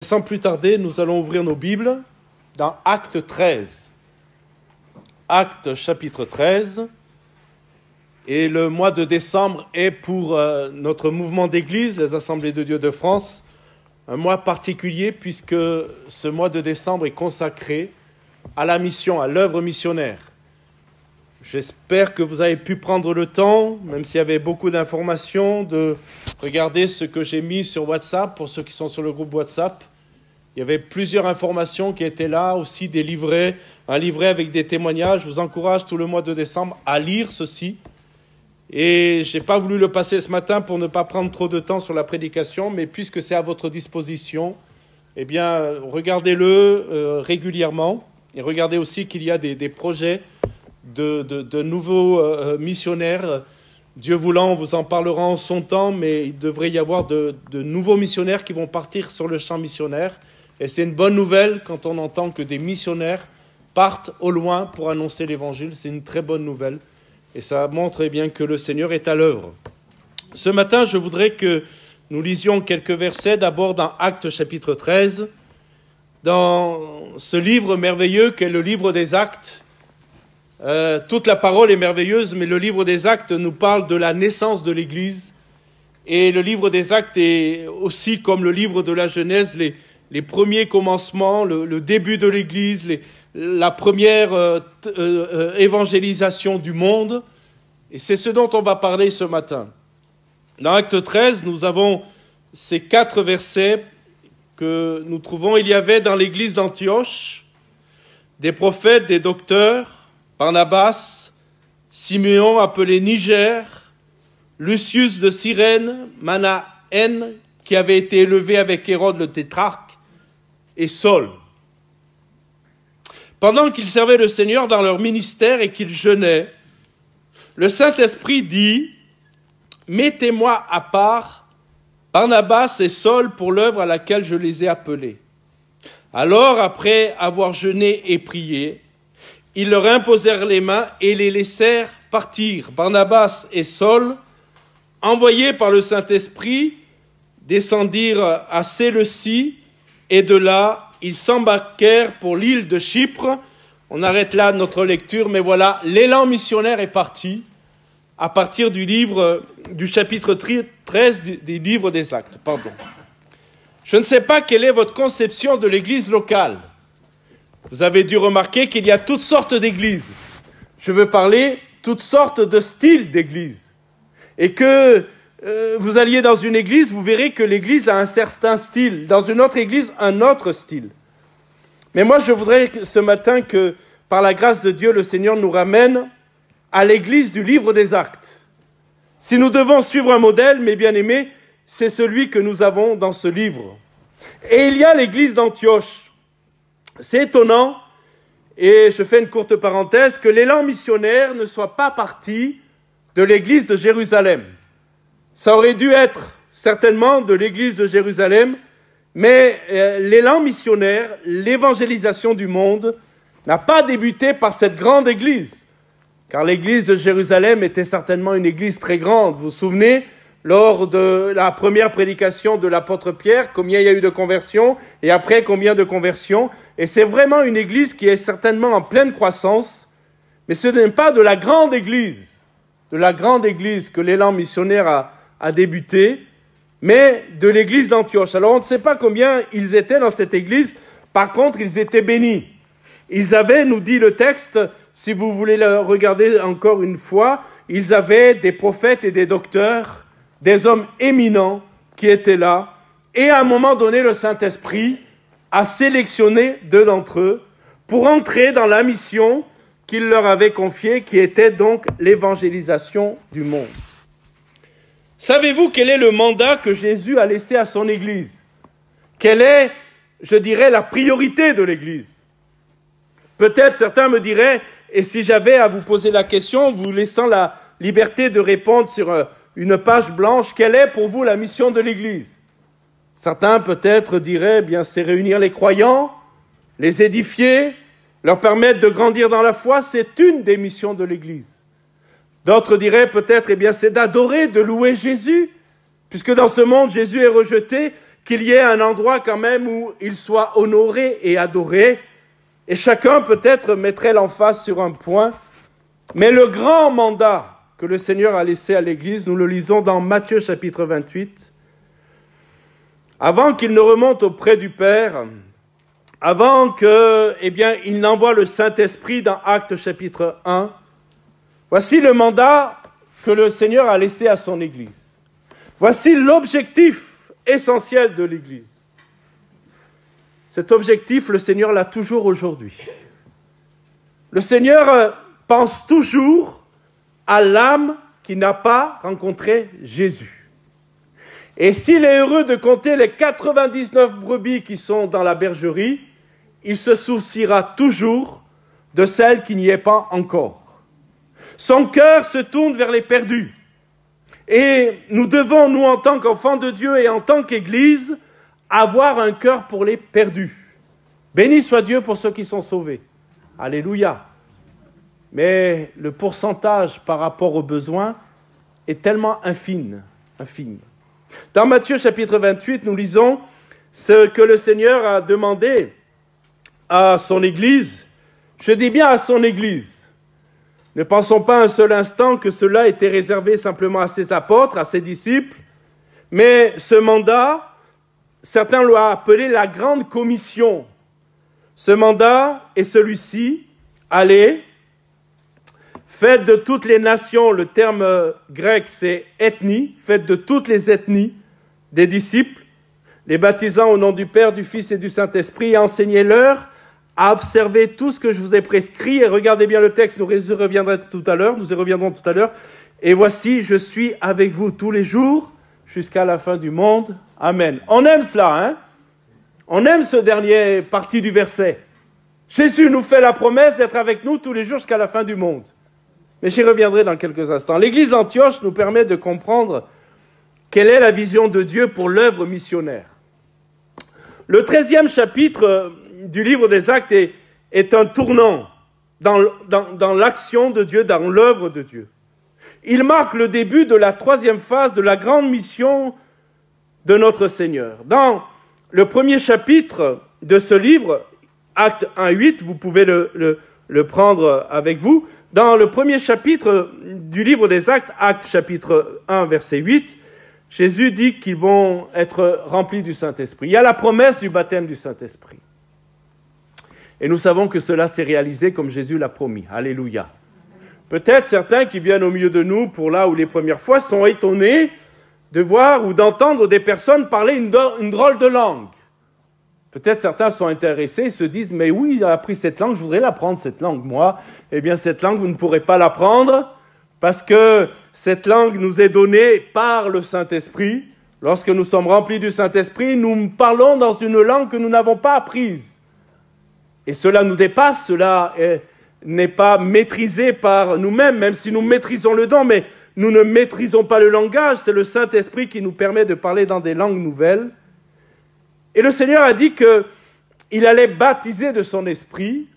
Sans plus tarder, nous allons ouvrir nos Bibles dans Acte 13. Acte chapitre 13. Et le mois de décembre est pour notre mouvement d'église, les Assemblées de Dieu de France, un mois particulier puisque ce mois de décembre est consacré à la mission, à l'œuvre missionnaire. J'espère que vous avez pu prendre le temps, même s'il y avait beaucoup d'informations, de regarder ce que j'ai mis sur WhatsApp, pour ceux qui sont sur le groupe WhatsApp. Il y avait plusieurs informations qui étaient là, aussi des livrets, un livret avec des témoignages. Je vous encourage tout le mois de décembre à lire ceci. Et je n'ai pas voulu le passer ce matin pour ne pas prendre trop de temps sur la prédication, mais puisque c'est à votre disposition, eh bien, regardez-le régulièrement. Et regardez aussi qu'il y a des projets de nouveaux missionnaires. Dieu voulant, on vous en parlera en son temps, mais il devrait y avoir de nouveaux missionnaires qui vont partir sur le champ missionnaire. Et c'est une bonne nouvelle quand on entend que des missionnaires partent au loin pour annoncer l'Évangile. C'est une très bonne nouvelle. Et ça montre bien que le Seigneur est à l'œuvre. Ce matin, je voudrais que nous lisions quelques versets, d'abord dans Actes chapitre 13, dans ce livre merveilleux qu'est le livre des Actes. Toute la parole est merveilleuse, mais le livre des Actes nous parle de la naissance de l'Église. Et le livre des Actes est aussi comme le livre de la Genèse, les premiers commencements, le début de l'Église, la première évangélisation du monde. Et c'est ce dont on va parler ce matin. Dans Acte 13, nous avons ces 4 versets que nous trouvons. Il y avait dans l'Église d'Antioche des prophètes, des docteurs, Barnabas, Siméon appelé Niger, Lucius de Cyrène, Manaen, qui avait été élevé avec Hérode le tétrarque, et Saul. Pendant qu'ils servaient le Seigneur dans leur ministère et qu'ils jeûnaient, le Saint-Esprit dit « Mettez-moi à part Barnabas et Saul pour l'œuvre à laquelle je les ai appelés. » Alors, après avoir jeûné et prié, ils leur imposèrent les mains et les laissèrent partir. Barnabas et Saul, envoyés par le Saint-Esprit, descendirent à Séleucie et de là, ils s'embarquèrent pour l'île de Chypre. On arrête là notre lecture, mais voilà, l'élan missionnaire est parti à partir du chapitre 13 des livres des Actes. Je ne sais pas quelle est votre conception de l'église locale. Vous avez dû remarquer qu'il y a toutes sortes d'églises. Je veux parler toutes sortes de styles d'église. Et que vous alliez dans une église, vous verrez que l'église a un certain style. Dans une autre église, un autre style. Mais moi, je voudrais ce matin que, par la grâce de Dieu, le Seigneur nous ramène à l'église du livre des Actes. Si nous devons suivre un modèle, mes bien-aimés, c'est celui que nous avons dans ce livre. Et il y a l'église d'Antioche. C'est étonnant, et je fais une courte parenthèse, que l'élan missionnaire ne soit pas parti de l'église de Jérusalem. Ça aurait dû être certainement de l'église de Jérusalem, mais l'élan missionnaire, l'évangélisation du monde, n'a pas débuté par cette grande église. Car l'église de Jérusalem était certainement une église très grande. Vous vous souvenez, lors de la première prédication de l'apôtre Pierre, combien il y a eu de conversions, et après combien de conversions. Et c'est vraiment une église qui est certainement en pleine croissance, mais ce n'est pas de la grande église que l'élan missionnaire a débuté, mais de l'église d'Antioche. Alors on ne sait pas combien ils étaient dans cette église, par contre ils étaient bénis. Ils avaient, nous dit le texte, si vous voulez le regarder encore une fois, ils avaient des prophètes et des docteurs, des hommes éminents qui étaient là, et à un moment donné, le Saint-Esprit a sélectionné 2 d'entre eux pour entrer dans la mission qu'il leur avait confiée, qui était donc l'évangélisation du monde. Savez-vous quel est le mandat que Jésus a laissé à son Église? Quelle est, je dirais, la priorité de l'Église? Peut-être certains me diraient, et si j'avais à vous poser la question, vous laissant la liberté de répondre sur une page blanche, quelle est pour vous la mission de l'Église? Certains peut-être diraient, bien c'est réunir les croyants, les édifier, leur permettre de grandir dans la foi, c'est une des missions de l'Église. D'autres diraient peut-être, c'est d'adorer, de louer Jésus, puisque dans ce monde, Jésus est rejeté, qu'il y ait un endroit quand même où il soit honoré et adoré. Et chacun peut-être mettrait l'emphase sur un point. Mais le grand mandat que le Seigneur a laissé à l'Église, nous le lisons dans Matthieu chapitre 28. Avant qu'il ne remonte auprès du Père, avant que, il n'envoie le Saint-Esprit dans Actes chapitre 1, voici le mandat que le Seigneur a laissé à son Église. Voici l'objectif essentiel de l'Église. Cet objectif, le Seigneur l'a toujours aujourd'hui. Le Seigneur pense toujours à l'âme qui n'a pas rencontré Jésus. Et s'il est heureux de compter les 99 brebis qui sont dans la bergerie, il se souciera toujours de celle qui n'y est pas encore. Son cœur se tourne vers les perdus. Et nous devons, nous, en tant qu'enfants de Dieu et en tant qu'Église, avoir un cœur pour les perdus. Béni soit Dieu pour ceux qui sont sauvés. Alléluia. Mais le pourcentage par rapport aux besoins est tellement infime. Dans Matthieu chapitre 28, nous lisons ce que le Seigneur a demandé à son Église. Je dis bien à son Église. Ne pensons pas un seul instant que cela était réservé simplement à ses apôtres, à ses disciples. Mais ce mandat, certains l'ont appelé la grande commission. Ce mandat est celui-ci. Allez, faites de toutes les nations, le terme grec c'est ethnie, faites de toutes les ethnies des disciples, les baptisant au nom du Père, du Fils et du Saint-Esprit, et enseignez-leur à observer tout ce que je vous ai prescrit. Et regardez bien le texte, nous y reviendrons tout à l'heure. Et voici, je suis avec vous tous les jours jusqu'à la fin du monde. Amen. On aime cela, hein? On aime ce dernier partie du verset. Jésus nous fait la promesse d'être avec nous tous les jours jusqu'à la fin du monde. Mais j'y reviendrai dans quelques instants. L'Église d'Antioche nous permet de comprendre quelle est la vision de Dieu pour l'œuvre missionnaire. Le 13e chapitre du livre des Actes est un tournant dans l'action de Dieu, dans l'œuvre de Dieu. Il marque le début de la 3e phase de la grande mission de notre Seigneur. Dans le premier chapitre de ce livre, Actes 1:8, vous pouvez le prendre avec vous. Dans le premier chapitre du livre des Actes, Actes chapitre 1, verset 8, Jésus dit qu'ils vont être remplis du Saint-Esprit. Il y a la promesse du baptême du Saint-Esprit. Et nous savons que cela s'est réalisé comme Jésus l'a promis. Alléluia. Peut-être certains qui viennent au milieu de nous pour là ou les premières fois sont étonnés de voir ou d'entendre des personnes parler une drôle de langue. Peut-être certains sont intéressés et se disent « Mais oui, il a appris cette langue, je voudrais l'apprendre cette langue. Moi, cette langue, vous ne pourrez pas l'apprendre parce que cette langue nous est donnée par le Saint-Esprit. Lorsque nous sommes remplis du Saint-Esprit, nous parlons dans une langue que nous n'avons pas apprise. Et cela nous dépasse, cela n'est pas maîtrisé par nous-mêmes, même si nous maîtrisons le don, mais nous ne maîtrisons pas le langage. C'est le Saint-Esprit qui nous permet de parler dans des langues nouvelles. Et le Seigneur a dit qu'il allait baptiser de son esprit,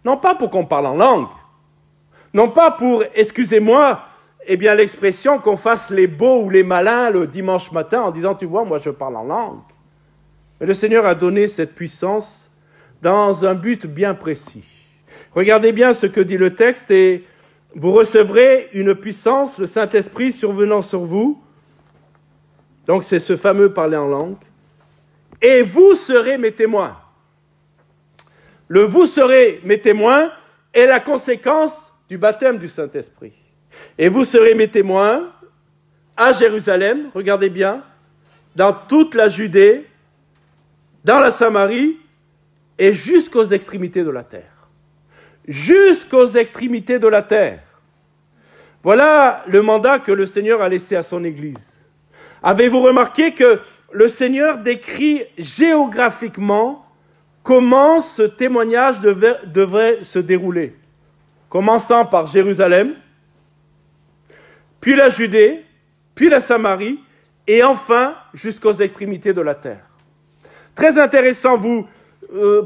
non pas pour qu'on parle en langue, non pas pour, excusez-moi, l'expression qu'on fasse les beaux ou les malins le dimanche matin en disant « Tu vois, moi je parle en langue ». Mais le Seigneur a donné cette puissance dans un but bien précis. Regardez bien ce que dit le texte et vous recevrez une puissance, le Saint-Esprit survenant sur vous. Donc c'est ce fameux parler en langue. Et vous serez mes témoins. Le « vous serez mes témoins » est la conséquence du baptême du Saint-Esprit. Et vous serez mes témoins à Jérusalem, regardez bien, dans toute la Judée, dans la Samarie et jusqu'aux extrémités de la terre. Jusqu'aux extrémités de la terre. Voilà le mandat que le Seigneur a laissé à son Église. Avez-vous remarqué que le Seigneur décrit géographiquement comment ce témoignage devrait se dérouler, commençant par Jérusalem, puis la Judée, puis la Samarie, et enfin jusqu'aux extrémités de la terre. Très intéressant, vous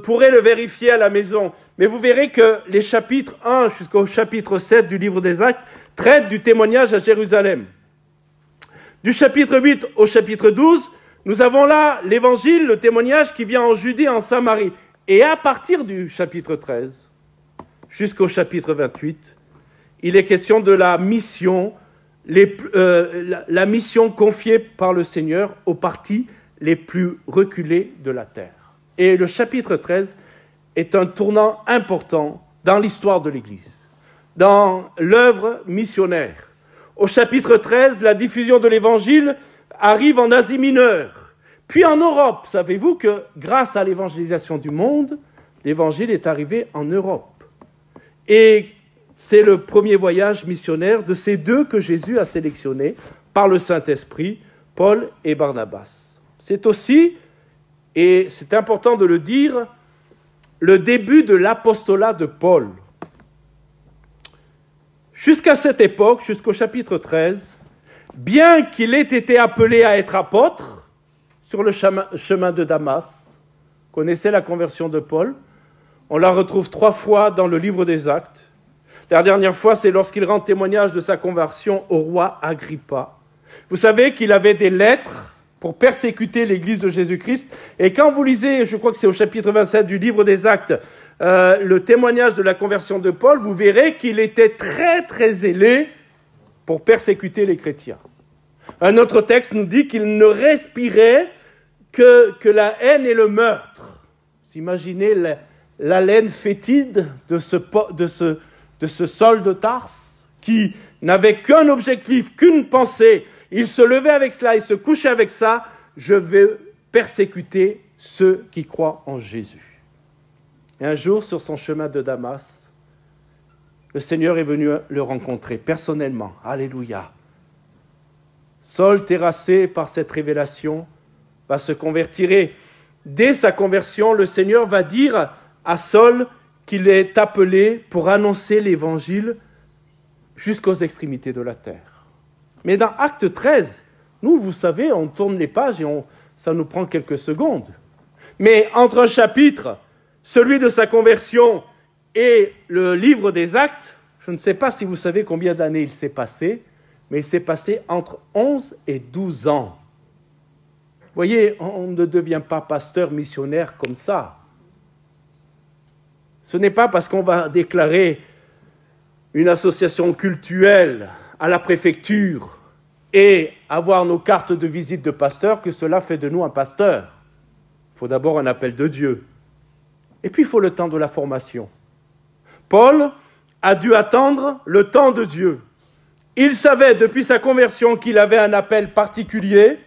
pourrez le vérifier à la maison, mais vous verrez que les chapitres 1 jusqu'au chapitre 7 du livre des Actes traitent du témoignage à Jérusalem. Du chapitre 8 au chapitre 12, nous avons là l'évangile, le témoignage qui vient en Judée, en Samarie. Et à partir du chapitre 13 jusqu'au chapitre 28, il est question de la mission, la mission confiée par le Seigneur aux parties les plus reculées de la terre. Et le chapitre 13 est un tournant important dans l'histoire de l'Église, dans l'œuvre missionnaire. Au chapitre 13, la diffusion de l'Évangile arrive en Asie mineure, puis en Europe. Savez-vous que grâce à l'évangélisation du monde, l'Évangile est arrivé en Europe. Et c'est le premier voyage missionnaire de ces deux que Jésus a sélectionnés par le Saint-Esprit, Paul et Barnabas. C'est aussi, et c'est important de le dire, le début de l'apostolat de Paul. Jusqu'à cette époque, jusqu'au chapitre 13, bien qu'il ait été appelé à être apôtre sur le chemin de Damas, connaissez la conversion de Paul, on la retrouve 3 fois dans le livre des Actes. La dernière fois, c'est lorsqu'il rend témoignage de sa conversion au roi Agrippa. Vous savez qu'il avait des lettres pour persécuter l'Église de Jésus-Christ. Et quand vous lisez, je crois que c'est au chapitre 27 du livre des Actes, le témoignage de la conversion de Paul, vous verrez qu'il était très, très zélé pour persécuter les chrétiens. Un autre texte nous dit qu'il ne respirait que la haine et le meurtre. Vous imaginez l'haleine fétide de ce Saul de Tarse qui n'avait qu'un objectif, qu'une pensée. Il se levait avec cela, il se couchait avec ça. Je vais persécuter ceux qui croient en Jésus. Et un jour, sur son chemin de Damas, le Seigneur est venu le rencontrer personnellement. Alléluia. Saul, terrassé par cette révélation, va se convertir. Et dès sa conversion, le Seigneur va dire à Saul qu'il est appelé pour annoncer l'Évangile jusqu'aux extrémités de la terre. Mais dans Acte 13, nous, vous savez, on tourne les pages et ça nous prend quelques secondes. Mais entre un chapitre, celui de sa conversion, et le livre des Actes, je ne sais pas si vous savez combien d'années il s'est passé, mais il s'est passé entre 11 et 12 ans. Vous voyez, on ne devient pas pasteur missionnaire comme ça. Ce n'est pas parce qu'on va déclarer une association cultuelle à la préfecture et avoir nos cartes de visite de pasteur que cela fait de nous un pasteur. Il faut d'abord un appel de Dieu. Et puis il faut le temps de la formation. Paul a dû attendre le temps de Dieu. Il savait depuis sa conversion qu'il avait un appel particulier,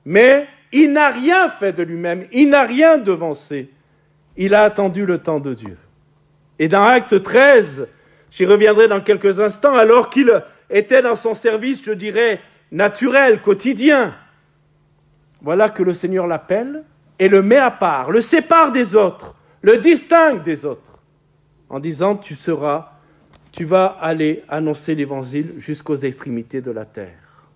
mais il n'a rien fait de lui-même, il n'a rien devancé. Il a attendu le temps de Dieu. Et dans Acte 13, j'y reviendrai dans quelques instants, alors qu'il était dans son service, je dirais, naturel, quotidien, voilà que le Seigneur l'appelle et le met à part, le sépare des autres, le distingue des autres, en disant tu vas aller annoncer l'Évangile jusqu'aux extrémités de la terre.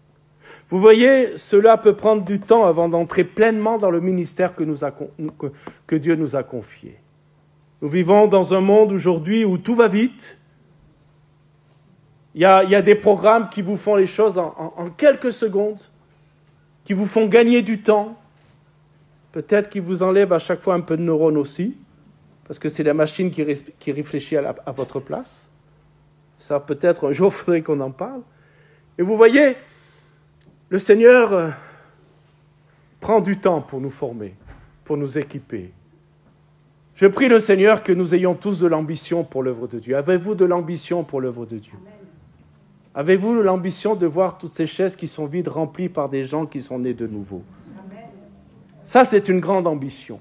Vous voyez, cela peut prendre du temps avant d'entrer pleinement dans le ministère que Dieu nous a confié. Nous vivons dans un monde aujourd'hui où tout va vite. Il y a des programmes qui vous font les choses en quelques secondes, qui vous font gagner du temps, peut-être qui vous enlèvent à chaque fois un peu de neurones aussi, parce que c'est la machine qui réfléchit à votre place. Ça, peut-être un jour, il faudrait qu'on en parle. Et vous voyez, le Seigneur prend du temps pour nous former, pour nous équiper. Je prie le Seigneur que nous ayons tous de l'ambition pour l'œuvre de Dieu. Avez-vous de l'ambition pour l'œuvre de Dieu? Amen. Avez-vous l'ambition de voir toutes ces chaises qui sont vides remplies par des gens qui sont nés de nouveau? Amen. Ça, c'est une grande ambition.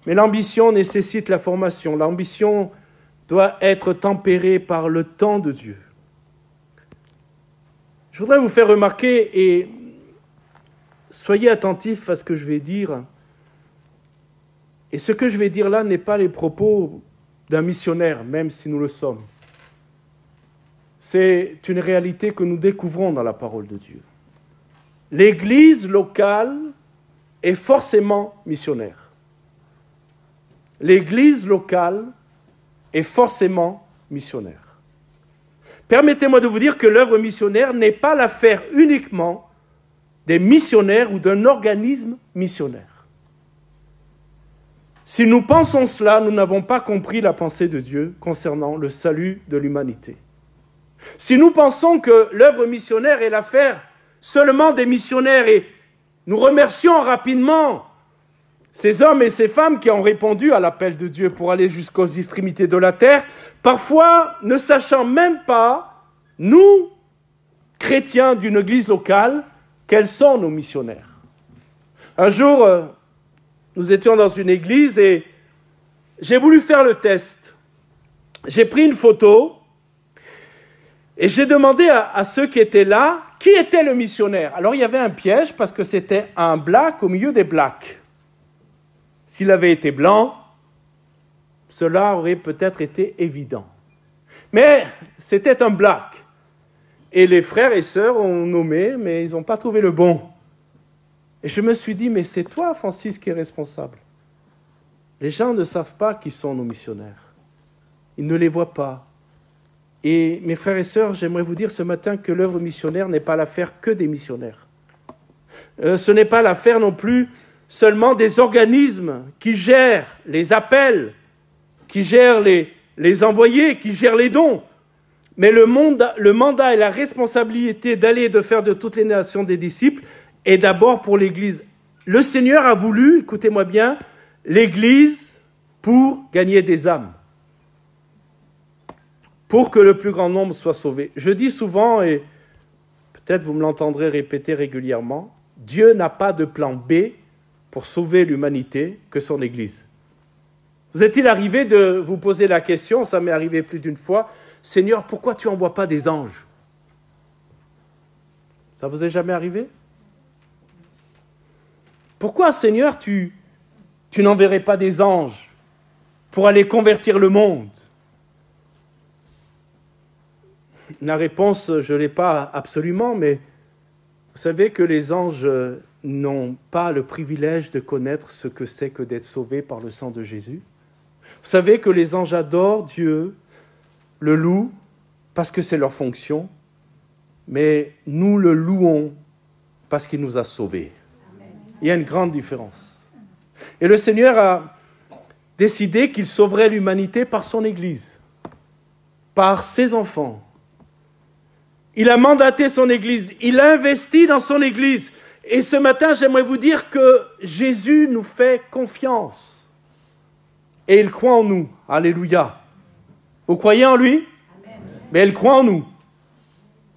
Mais l'ambition nécessite la formation. L'ambition doit être tempérée par le temps de Dieu. Je voudrais vous faire remarquer, et soyez attentifs à ce que je vais dire. Et ce que je vais dire là n'est pas les propos d'un missionnaire, même si nous le sommes. C'est une réalité que nous découvrons dans la parole de Dieu. L'Église locale est forcément missionnaire. L'Église locale est forcément missionnaire. Permettez-moi de vous dire que l'œuvre missionnaire n'est pas l'affaire uniquement des missionnaires ou d'un organisme missionnaire. Si nous pensons cela, nous n'avons pas compris la pensée de Dieu concernant le salut de l'humanité. Si nous pensons que l'œuvre missionnaire est l'affaire seulement des missionnaires, et nous remercions rapidement ces hommes et ces femmes qui ont répondu à l'appel de Dieu pour aller jusqu'aux extrémités de la terre, parfois ne sachant même pas, nous, chrétiens d'une église locale, quels sont nos missionnaires. Un jour, nous étions dans une église et j'ai voulu faire le test. J'ai pris une photo et j'ai demandé à ceux qui étaient là, qui était le missionnaire. Alors il y avait un piège parce que c'était un black au milieu des blacks. S'il avait été blanc, cela aurait peut-être été évident. Mais c'était un black. Et les frères et sœurs ont nommé, mais ils n'ont pas trouvé le bon. Et je me suis dit, mais c'est toi, Francis, qui est responsable. Les gens ne savent pas qui sont nos missionnaires. Ils ne les voient pas. Et mes frères et sœurs, j'aimerais vous dire ce matin que l'œuvre missionnaire n'est pas l'affaire que des missionnaires. Ce n'est pas l'affaire non plus seulement des organismes qui gèrent les appels, qui gèrent les envoyés, qui gèrent les dons. Mais le mandat et la responsabilité d'aller et de faire de toutes les nations des disciples est d'abord pour l'Église. Le Seigneur a voulu, écoutez-moi bien, l'Église pour gagner des âmes, pour que le plus grand nombre soit sauvé. Je dis souvent, et peut-être vous me l'entendrez répéter régulièrement, Dieu n'a pas de plan B pour sauver l'humanité que son Église. Vous est-il arrivé de vous poser la question, ça m'est arrivé plus d'une fois, Seigneur, pourquoi tu n'envoies pas des anges? Ça vous est jamais arrivé? Pourquoi, Seigneur, tu n'enverrais pas des anges pour aller convertir le monde? La réponse, je ne l'ai pas absolument, mais vous savez que les anges n'ont pas le privilège de connaître ce que c'est que d'être sauvés par le sang de Jésus. Vous savez que les anges adorent Dieu, le louent, parce que c'est leur fonction, mais nous le louons parce qu'il nous a sauvés. Il y a une grande différence. Et le Seigneur a décidé qu'il sauverait l'humanité par son Église, par ses enfants. Il a mandaté son Église, il a investi dans son Église. Et ce matin, j'aimerais vous dire que Jésus nous fait confiance. Et il croit en nous. Alléluia. Vous croyez en lui? Amen. Mais il croit en nous.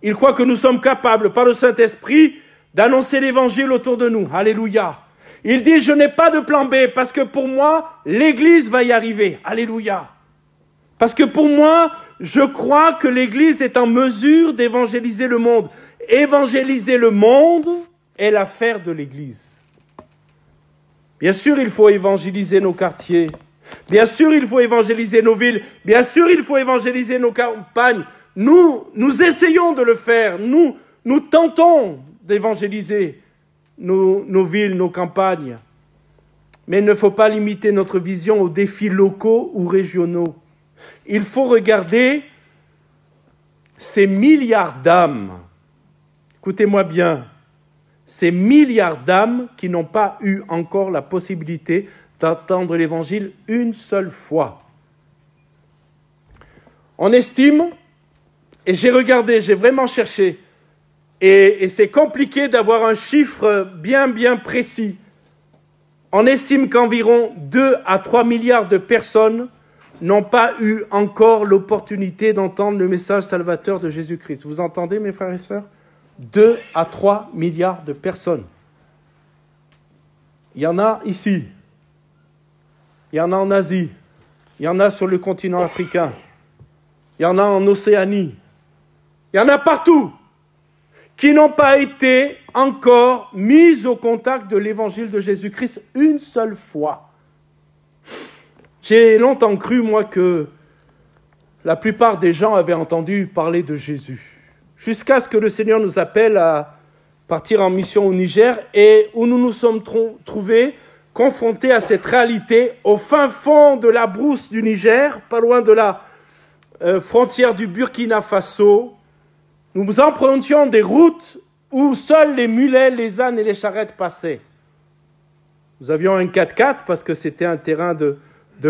Il croit que nous sommes capables, par le Saint-Esprit, d'annoncer l'Évangile autour de nous. Alléluia. Il dit, je n'ai pas de plan B, parce que pour moi, l'Église va y arriver. Alléluia. Parce que pour moi, je crois que l'Église est en mesure d'évangéliser le monde. Évangéliser le monde est l'affaire de l'Église. Bien sûr, il faut évangéliser nos quartiers. Bien sûr, il faut évangéliser nos villes. Bien sûr, il faut évangéliser nos campagnes. Nous essayons de le faire. Nous tentons d'évangéliser nos villes, nos campagnes. Mais il ne faut pas limiter notre vision aux défis locaux ou régionaux. Il faut regarder ces milliards d'âmes. Écoutez-moi bien. Ces milliards d'âmes qui n'ont pas eu encore la possibilité d'entendre l'Évangile une seule fois. On estime, et j'ai regardé, j'ai vraiment cherché, et c'est compliqué d'avoir un chiffre bien précis. On estime qu'environ 2 à 3 milliards de personnes n'ont pas eu encore l'opportunité d'entendre le message salvateur de Jésus-Christ. Vous entendez, mes frères et sœurs? 2 à 3 milliards de personnes. Il y en a ici. Il y en a en Asie. Il y en a sur le continent africain. Il y en a en Océanie. Il y en a partout qui n'ont pas été encore mis au contact de l'évangile de Jésus-Christ une seule fois. J'ai longtemps cru, moi, que la plupart des gens avaient entendu parler de Jésus. Jusqu'à ce que le Seigneur nous appelle à partir en mission au Niger et où nous nous sommes trouvés confrontés à cette réalité au fin fond de la brousse du Niger, pas loin de la frontière du Burkina Faso. Nous empruntions des routes où seuls les mulets, les ânes et les charrettes passaient. Nous avions un 4x4 parce que c'était un terrain de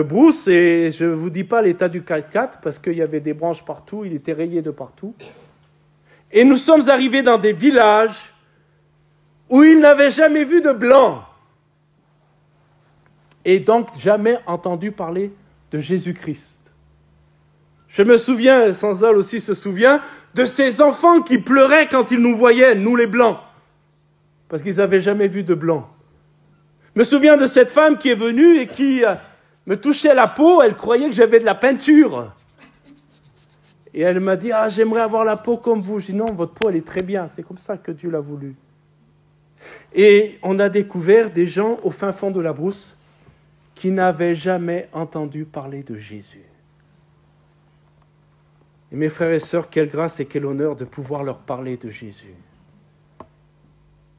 brousse, et je ne vous dis pas l'état du 4x4 parce qu'il y avait des branches partout, il était rayé de partout. Et nous sommes arrivés dans des villages où ils n'avaient jamais vu de blanc et donc jamais entendu parler de Jésus-Christ. Je me souviens, Sanzal aussi se souvient, de ces enfants qui pleuraient quand ils nous voyaient, nous les blancs, parce qu'ils n'avaient jamais vu de blanc. Je me souviens de cette femme qui est venue et qui me touchait la peau, elle croyait que j'avais de la peinture. Et elle m'a dit, ah, j'aimerais avoir la peau comme vous. Je dis, non, votre peau, elle est très bien, c'est comme ça que Dieu l'a voulu. Et on a découvert des gens au fin fond de la brousse qui n'avaient jamais entendu parler de Jésus. Et mes frères et sœurs, quelle grâce et quel honneur de pouvoir leur parler de Jésus.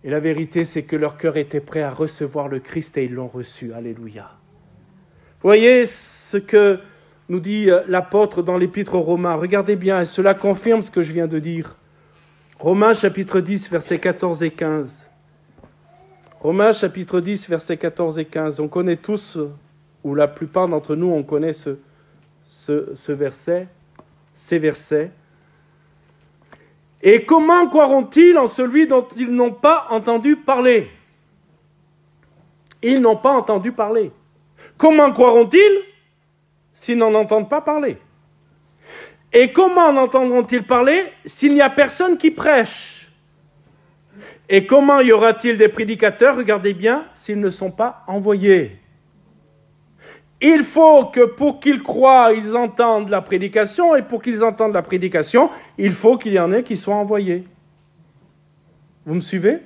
Et la vérité, c'est que leur cœur était prêt à recevoir le Christ et ils l'ont reçu. Alléluia. Vous voyez ce que nous dit l'apôtre dans l'épître aux Romains. Regardez bien, et cela confirme ce que je viens de dire. Romains chapitre 10, versets 14 et 15. Romains chapitre 10, versets 14 et 15. On connaît tous, ou la plupart d'entre nous, on connaît ce verset, ces versets. Et comment croiront-ils en celui dont ils n'ont pas entendu parler? Ils n'ont pas entendu parler. Comment croiront-ils s'ils n'en entendent pas parler? Et comment en entendront-ils parler s'il n'y a personne qui prêche? Et comment y aura-t-il des prédicateurs, regardez bien, s'ils ne sont pas envoyés? Il faut que pour qu'ils croient, ils entendent la prédication, et pour qu'ils entendent la prédication, il faut qu'il y en ait qui soient envoyés. Vous me suivez?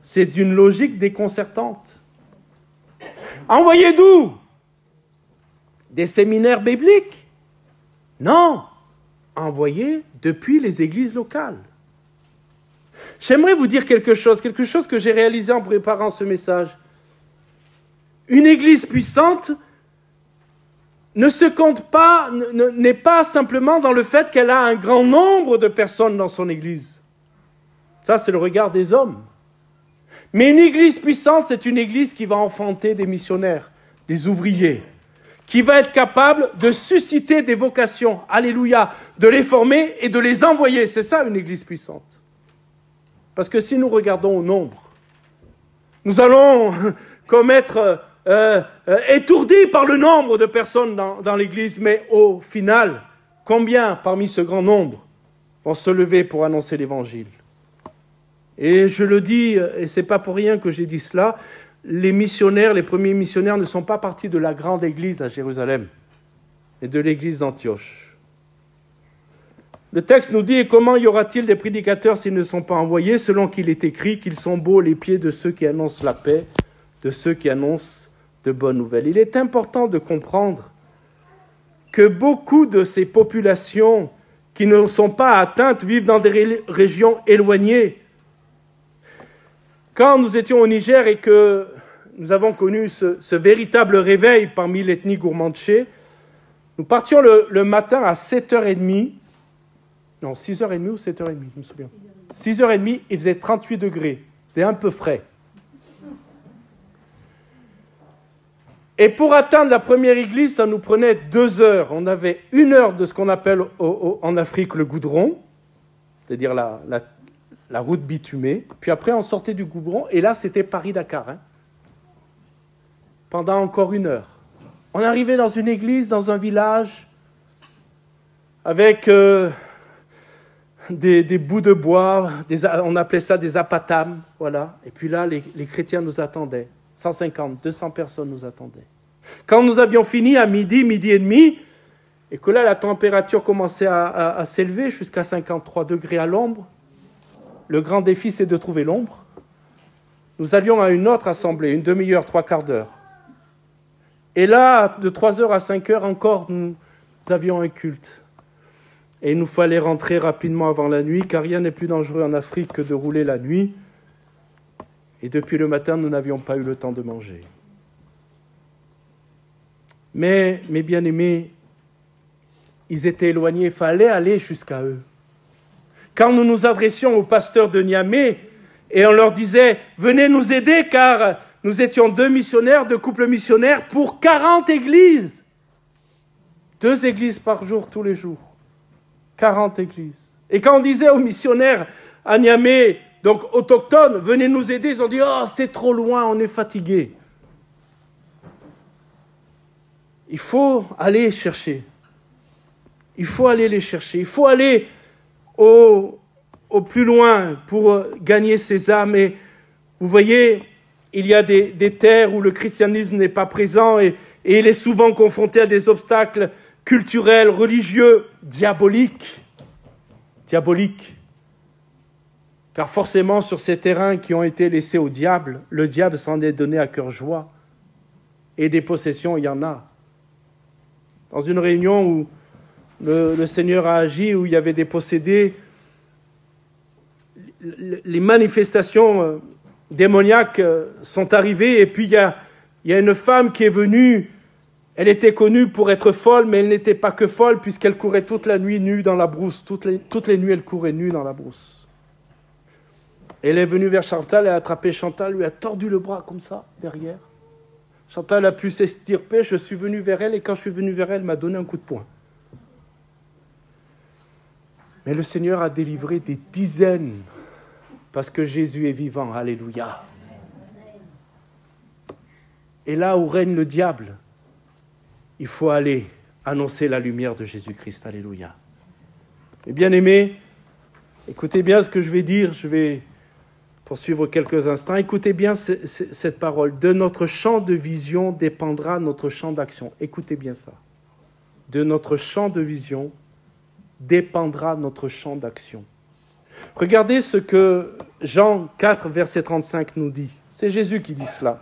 C'est d'une logique déconcertante. Envoyés d'où? Des séminaires bibliques? Non, envoyés depuis les églises locales. J'aimerais vous dire quelque chose que j'ai réalisé en préparant ce message. Une église puissante ne se compte pas, n'est pas simplement dans le fait qu'elle a un grand nombre de personnes dans son église. Ça, c'est le regard des hommes. Mais une église puissante, c'est une église qui va enfanter des missionnaires, des ouvriers, qui va être capable de susciter des vocations, alléluia, de les former et de les envoyer. C'est ça une église puissante. Parce que si nous regardons au nombre, nous allons comme être étourdis par le nombre de personnes dans l'église, mais au final, combien parmi ce grand nombre vont se lever pour annoncer l'évangile? Et je le dis, et ce n'est pas pour rien que j'ai dit cela, les missionnaires, les premiers missionnaires ne sont pas partis de la grande église à Jérusalem, mais de l'église d'Antioche. Le texte nous dit, et comment y aura-t-il des prédicateurs s'ils ne sont pas envoyés, selon qu'il est écrit qu'ils sont beaux les pieds de ceux qui annoncent la paix, de ceux qui annoncent de bonnes nouvelles. Il est important de comprendre que beaucoup de ces populations qui ne sont pas atteintes vivent dans des régions éloignées. Quand nous étions au Niger et que nous avons connu ce véritable réveil parmi l'ethnie gourmandché, nous partions le matin à 7h30, non 6h30 ou 7h30, je me souviens. 6h30, il faisait 38 degrés, c'est un peu frais. Et pour atteindre la première église, ça nous prenait 2 heures. On avait 1 heure de ce qu'on appelle en Afrique le goudron, c'est-à-dire la route bitumée. Puis après, on sortait du goudron, et là, c'était Paris-Dakar. Pendant encore 1 heure. On arrivait dans une église, dans un village, avec des bouts de bois, on appelait ça des apatames, voilà. Et puis là, les chrétiens nous attendaient. 150, 200 personnes nous attendaient. Quand nous avions fini à midi et demi, et que là, la température commençait à s'élever jusqu'à 53 degrés à l'ombre, le grand défi, c'est de trouver l'ombre. Nous allions à une autre assemblée, une demi-heure, 3/4 d'heure. Et là, de 3h à 5h encore, nous avions un culte. Et il nous fallait rentrer rapidement avant la nuit, car rien n'est plus dangereux en Afrique que de rouler la nuit. Et depuis le matin, nous n'avions pas eu le temps de manger. Mais, mes bien-aimés, ils étaient éloignés, il fallait aller jusqu'à eux. Quand nous nous adressions au pasteur de Niamey, et on leur disait, venez nous aider car nous étions 2 missionnaires, 2 couples missionnaires pour 40 églises. 2 églises par jour, tous les jours. 40 églises. Et quand on disait aux missionnaires à Niamey, donc autochtones, venez nous aider, ils ont dit, oh, c'est trop loin, on est fatigués. Il faut aller chercher. Il faut aller les chercher. Il faut aller au plus loin pour gagner ces âmes. Et vous voyez, il y a des terres où le christianisme n'est pas présent et il est souvent confronté à des obstacles culturels, religieux, diaboliques. Diaboliques. Car forcément, sur ces terrains qui ont été laissés au diable, le diable s'en est donné à cœur joie. Et des possessions, il y en a. Dans une réunion où le Seigneur a agi, où il y avait des possédés, les manifestations démoniaques sont arrivées, et puis il y a une femme qui est venue, elle était connue pour être folle, mais elle n'était pas que folle, puisqu'elle courait toute la nuit nue dans la brousse. Toutes les nuits, elle courait nue dans la brousse. Elle est venue vers Chantal, elle a attrapé Chantal, lui a tordu le bras comme ça, derrière. Chantal a pu s'extirper, je suis venu vers elle, et quand je suis venu vers elle, elle m'a donné un coup de poing. Mais le Seigneur a délivré des dizaines, parce que Jésus est vivant, alléluia. Et là où règne le diable, il faut aller annoncer la lumière de Jésus-Christ, alléluia. Et bien aimés, écoutez bien ce que je vais dire, je vais poursuivre quelques instants. Écoutez bien cette parole. De notre champ de vision dépendra notre champ d'action. Écoutez bien ça. De notre champ de vision dépendra notre champ d'action. Regardez ce que Jean 4, verset 35 nous dit. C'est Jésus qui dit cela.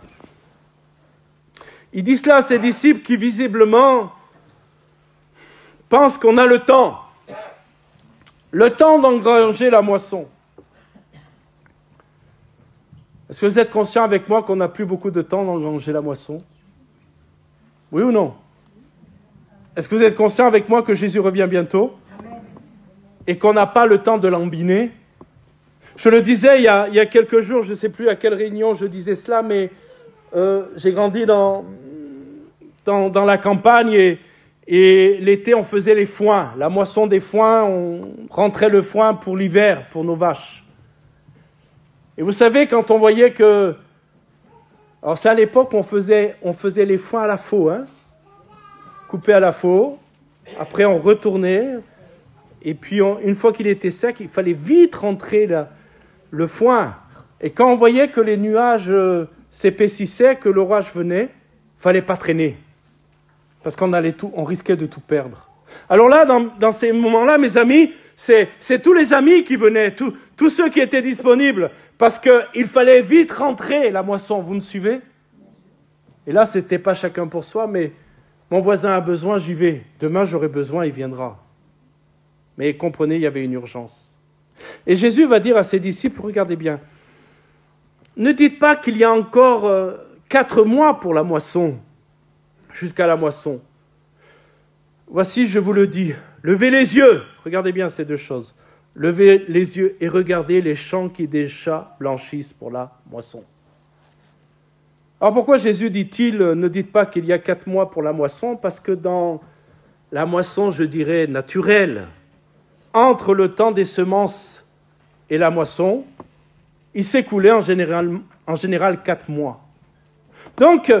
Il dit cela à ses disciples qui visiblement pensent qu'on a le temps. Le temps d'engranger la moisson. Est-ce que vous êtes conscient avec moi qu'on n'a plus beaucoup de temps d'engranger la moisson? Oui ou non? Est-ce que vous êtes conscient avec moi que Jésus revient bientôt? Et qu'on n'a pas le temps de l'embiner? Je le disais il y a quelques jours, je ne sais plus à quelle réunion je disais cela, mais j'ai grandi dans la campagne et l'été on faisait les foins, la moisson des foins, on rentrait le foin pour l'hiver, pour nos vaches. Et vous savez, quand on voyait que... Alors c'est à l'époque où on faisait les foins à la faux, hein, coupés à la faux, après on retournait, et puis une fois qu'il était sec, il fallait vite rentrer le foin. Et quand on voyait que les nuages s'épaississaient, que l'orage venait, il ne fallait pas traîner, parce qu'on risquait de tout perdre. Alors là, dans ces moments-là, mes amis, c'est tous les amis qui venaient, tous ceux qui étaient disponibles, parce qu'il fallait vite rentrer la moisson, vous me suivez? Et là, ce n'était pas chacun pour soi, mais mon voisin a besoin, j'y vais. Demain, j'aurai besoin, il viendra. Mais comprenez, il y avait une urgence. Et Jésus va dire à ses disciples, regardez bien, ne dites pas qu'il y a encore 4 mois pour la moisson, jusqu'à la moisson. Voici, je vous le dis, levez les yeux, regardez bien ces 2 choses. Levez les yeux et regardez les champs qui déjà blanchissent pour la moisson. Alors pourquoi Jésus dit-il, ne dites pas qu'il y a 4 mois pour la moisson? Parce que dans la moisson, je dirais, naturelle, entre le temps des semences et la moisson, il s'écoulait en général 4 mois. Donc,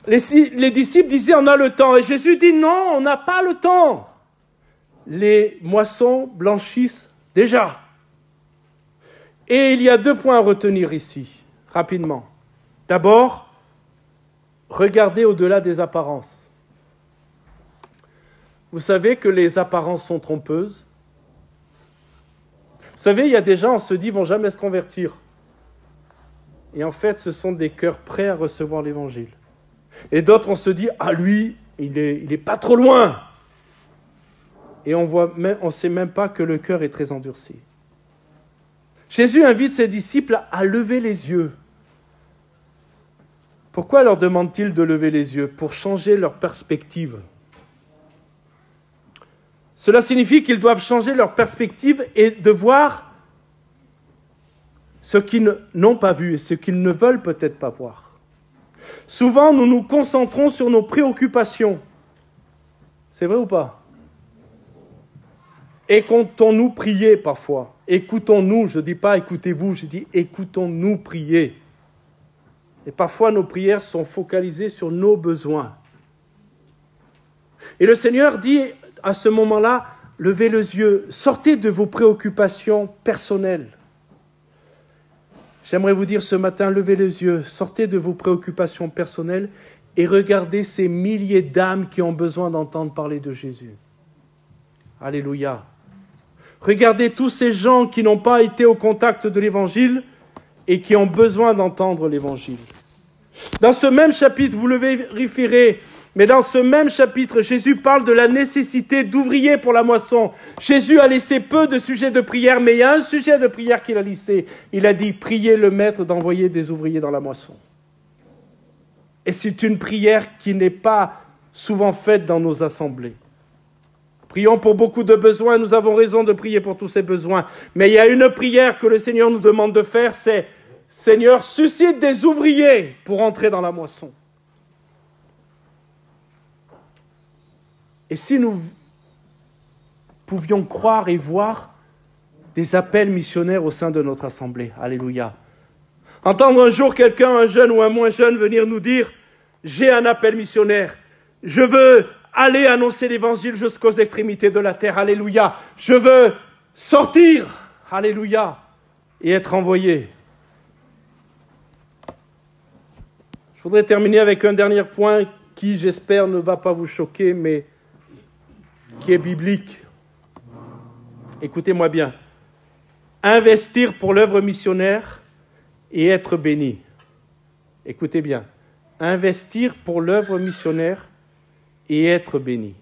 les disciples disaient, on a le temps. Et Jésus dit, non, on n'a pas le temps. Les moissons blanchissent déjà. Et il y a 2 points à retenir ici, rapidement. D'abord, regardez au-delà des apparences. Vous savez que les apparences sont trompeuses. Vous savez, il y a des gens, on se dit, vont jamais se convertir. Et en fait, ce sont des cœurs prêts à recevoir l'évangile. Et d'autres, on se dit, ah lui, il est pas trop loin. Et on ne sait même pas que le cœur est très endurci. Jésus invite ses disciples à lever les yeux. Pourquoi leur demande-t-il de lever les yeux? Pour changer leur perspective. Cela signifie qu'ils doivent changer leur perspective et de voir ce qu'ils n'ont pas vu et ce qu'ils ne veulent peut-être pas voir. Souvent, nous nous concentrons sur nos préoccupations. C'est vrai ou pas? Écoutons-nous prier parfois. Écoutons-nous, je ne dis pas écoutez-vous, je dis écoutons-nous prier. Et parfois, nos prières sont focalisées sur nos besoins. Et le Seigneur dit à ce moment-là, levez les yeux, sortez de vos préoccupations personnelles. J'aimerais vous dire ce matin, levez les yeux, sortez de vos préoccupations personnelles et regardez ces milliers d'âmes qui ont besoin d'entendre parler de Jésus. Alléluia. Regardez tous ces gens qui n'ont pas été au contact de l'Évangile et qui ont besoin d'entendre l'Évangile. Dans ce même chapitre, vous le vérifierez, mais dans ce même chapitre, Jésus parle de la nécessité d'ouvriers pour la moisson. Jésus a laissé peu de sujets de prière, mais il y a un sujet de prière qu'il a laissé. Il a dit, priez le Maître d'envoyer des ouvriers dans la moisson. Et c'est une prière qui n'est pas souvent faite dans nos assemblées. Prions pour beaucoup de besoins, nous avons raison de prier pour tous ces besoins. Mais il y a une prière que le Seigneur nous demande de faire, c'est « Seigneur, suscite des ouvriers pour entrer dans la moisson ». Et si nous pouvions croire et voir des appels missionnaires au sein de notre assemblée, alléluia. Entendre un jour quelqu'un, un jeune ou un moins jeune, venir nous dire « J'ai un appel missionnaire, je veux aller annoncer l'évangile jusqu'aux extrémités de la terre, alléluia. Je veux sortir, alléluia, et être envoyé. » Je voudrais terminer avec un dernier point qui, j'espère, ne va pas vous choquer, mais qui est biblique. Écoutez-moi bien. Investir pour l'œuvre missionnaire et être béni. Écoutez bien. Investir pour l'œuvre missionnaire et être béni.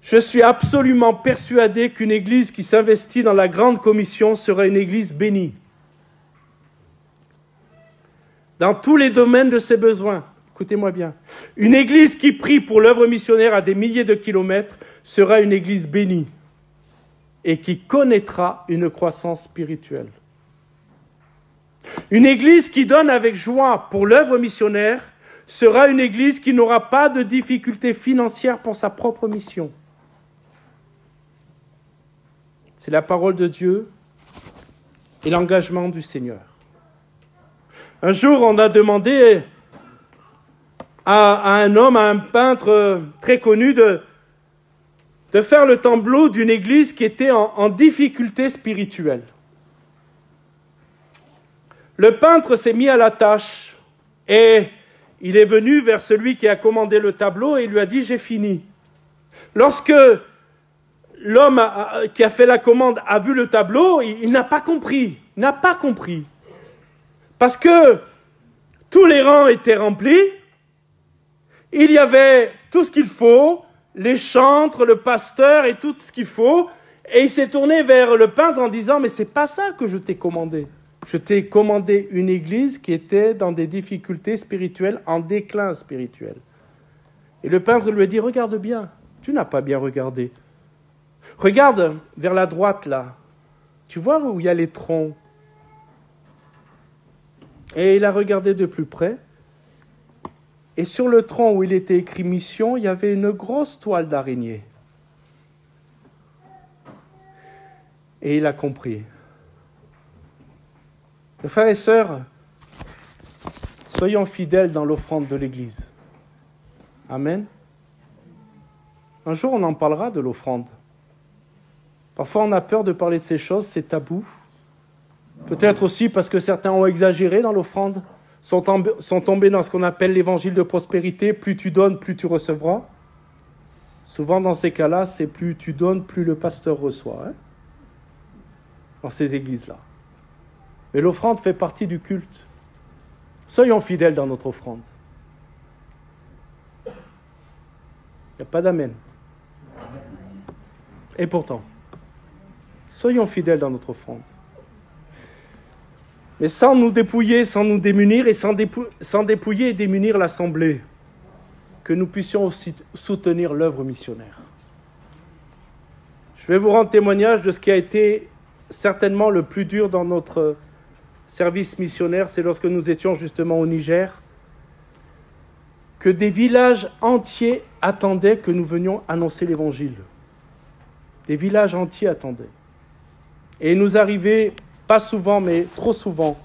Je suis absolument persuadé qu'une église qui s'investit dans la grande commission sera une église bénie. Dans tous les domaines de ses besoins. Écoutez-moi bien. Une église qui prie pour l'œuvre missionnaire à des milliers de kilomètres sera une église bénie et qui connaîtra une croissance spirituelle. Une église qui donne avec joie pour l'œuvre missionnaire sera une église qui n'aura pas de difficultés financières pour sa propre mission. C'est la parole de Dieu et l'engagement du Seigneur. Un jour, on a demandé à un homme, à un peintre très connu, de faire le tableau d'une église qui était en difficulté spirituelle. Le peintre s'est mis à la tâche et il est venu vers celui qui a commandé le tableau et il lui a dit « J'ai fini ». Lorsque l'homme qui a fait la commande a vu le tableau, il n'a pas compris. Il n'a pas compris. Parce que tous les rangs étaient remplis, il y avait tout ce qu'il faut, les chantres, le pasteur et tout ce qu'il faut, et il s'est tourné vers le peintre en disant « Mais c'est pas ça que je t'ai commandé. Je t'ai commandé une église qui était dans des difficultés spirituelles, en déclin spirituel. » Et le peintre lui a dit « Regarde bien, tu n'as pas bien regardé. Regarde vers la droite là, tu vois où il y a les troncs. » Et il a regardé de plus près. Et sur le tronc où il était écrit « Mission », il y avait une grosse toile d'araignée. Et il a compris. Mes frères et sœurs, soyons fidèles dans l'offrande de l'Église. Amen. Un jour, on en parlera de l'offrande. Parfois, on a peur de parler de ces choses, c'est tabou. Peut-être aussi parce que certains ont exagéré dans l'offrande, sont tombés dans ce qu'on appelle l'évangile de prospérité. Plus tu donnes, plus tu recevras. Souvent, dans ces cas-là, c'est plus tu donnes, plus le pasteur reçoit. Hein, dans ces églises-là. Mais l'offrande fait partie du culte. Soyons fidèles dans notre offrande. Il n'y a pas d'amen. Et pourtant, soyons fidèles dans notre offrande. Mais sans nous dépouiller, sans nous démunir et sans dépouiller et démunir l'Assemblée, que nous puissions aussi soutenir l'œuvre missionnaire. Je vais vous rendre témoignage de ce qui a été certainement le plus dur dans notre service missionnaire, c'est lorsque nous étions justement au Niger, que des villages entiers attendaient que nous venions annoncer l'Évangile. Des villages entiers attendaient. Et il nous arrivait, pas souvent, mais trop souvent,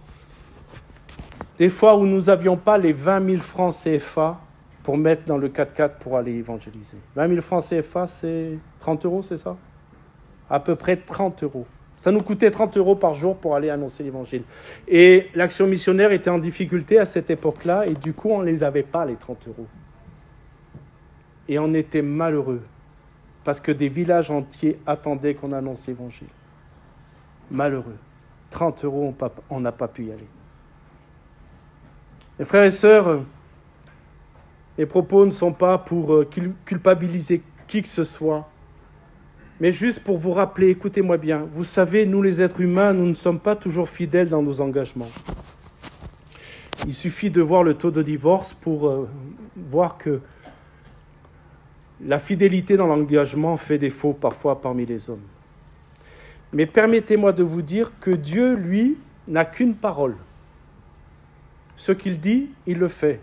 des fois où nous n'avions pas les 20 000 francs CFA pour mettre dans le 4x4 pour aller évangéliser. 20 000 francs CFA, c'est 30 €, c'est ça? À peu près 30 €. Ça nous coûtait 30 € par jour pour aller annoncer l'Évangile. Et l'action missionnaire était en difficulté à cette époque-là, et du coup, on ne les avait pas, les 30 €. Et on était malheureux, parce que des villages entiers attendaient qu'on annonce l'Évangile. Malheureux. 30 €, on n'a pas pu y aller. Mes frères et sœurs, mes propos ne sont pas pour culpabiliser qui que ce soit, mais juste pour vous rappeler, écoutez-moi bien, vous savez, nous les êtres humains, nous ne sommes pas toujours fidèles dans nos engagements. Il suffit de voir le taux de divorce pour voir que la fidélité dans l'engagement fait défaut parfois parmi les hommes. Mais permettez-moi de vous dire que Dieu, lui, n'a qu'une parole. Ce qu'il dit, il le fait.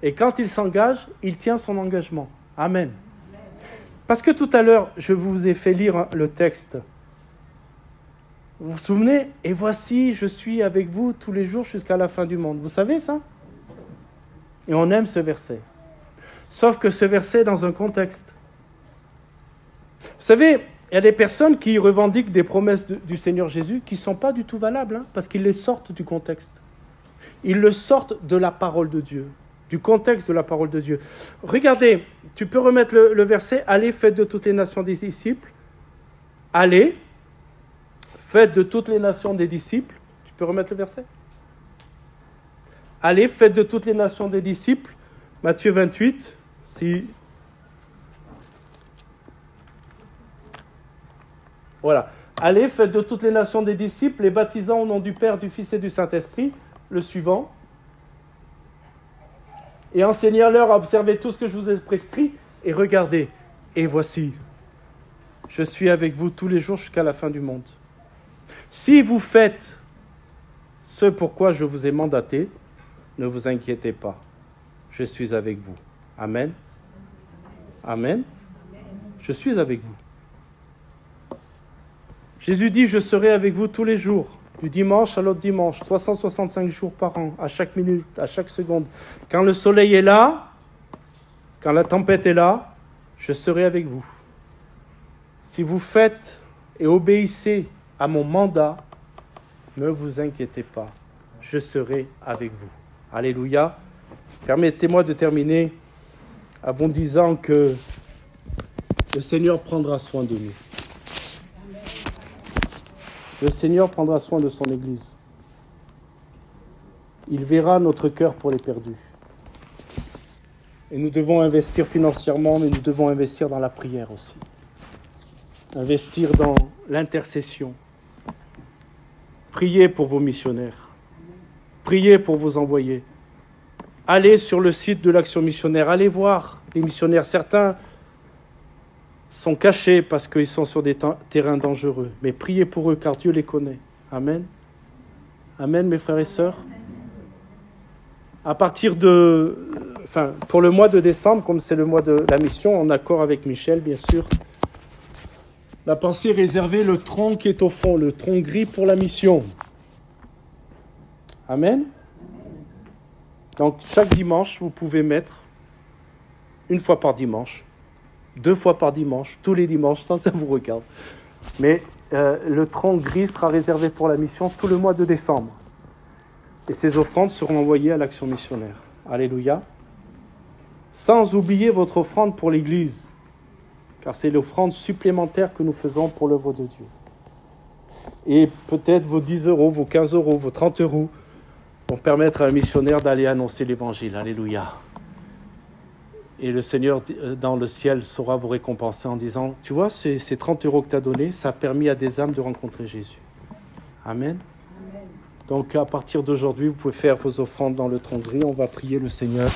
Et quand il s'engage, il tient son engagement. Amen. Parce que tout à l'heure, je vous ai fait lire le texte. Vous vous souvenez? Et voici, je suis avec vous tous les jours jusqu'à la fin du monde. Vous savez ça? Et on aime ce verset. Sauf que ce verset est dans un contexte. Vous savez, il y a des personnes qui revendiquent des promesses du Seigneur Jésus qui ne sont pas du tout valables, parce qu'ils les sortent du contexte. Ils le sortent de la parole de Dieu, du contexte de la parole de Dieu. Regardez, tu peux remettre le verset « Allez, faites de toutes les nations des disciples ». Allez, faites de toutes les nations des disciples. Tu peux remettre le verset? Allez, faites de toutes les nations des disciples. Matthieu 28, si... Voilà. Allez, faites de toutes les nations des disciples, les baptisant au nom du Père, du Fils et du Saint-Esprit. Le suivant. Et enseignez-leur à observer tout ce que je vous ai prescrit. Et regardez, et voici, je suis avec vous tous les jours jusqu'à la fin du monde. Si vous faites ce pourquoi je vous ai mandaté, ne vous inquiétez pas. Je suis avec vous. Amen. Amen. Je suis avec vous. Jésus dit, je serai avec vous tous les jours. Du dimanche à l'autre dimanche, 365 jours par an, à chaque minute, à chaque seconde. Quand le soleil est là, quand la tempête est là, je serai avec vous. Si vous faites et obéissez à mon mandat, ne vous inquiétez pas, je serai avec vous. Alléluia. Permettez-moi de terminer en vous disant que le Seigneur prendra soin de nous. Le Seigneur prendra soin de son Église. Il verra notre cœur pour les perdus. Et nous devons investir financièrement, mais nous devons investir dans la prière aussi. Investir dans l'intercession. Priez pour vos missionnaires. Priez pour vos envoyés. Allez sur le site de l'Action missionnaire. Allez voir les missionnaires. Certains sont cachés parce qu'ils sont sur des terrains dangereux. Mais priez pour eux, car Dieu les connaît. Amen. Amen, mes frères et sœurs. À partir pour le mois de décembre, comme c'est le mois de la mission, en accord avec Michel, bien sûr, la pensée est réservée, le tronc qui est au fond, le tronc gris pour la mission. Amen. Donc, chaque dimanche, vous pouvez mettre, une fois par dimanche, 2 fois par dimanche, tous les dimanches, ça vous regarde. Mais le tronc gris sera réservé pour la mission tout le mois de décembre. Et ces offrandes seront envoyées à l'Action missionnaire. Alléluia. Sans oublier votre offrande pour l'Église, car c'est l'offrande supplémentaire que nous faisons pour l'œuvre de Dieu. Et peut-être vos 10 €, vos 15 €, vos 30 € vont permettre à un missionnaire d'aller annoncer l'Évangile. Alléluia. Et le Seigneur dans le ciel saura vous récompenser en disant, tu vois, ces 30 € que tu as donnés, ça a permis à des âmes de rencontrer Jésus. Amen. Donc à partir d'aujourd'hui, vous pouvez faire vos offrandes dans le tronc gris. On va prier le Seigneur.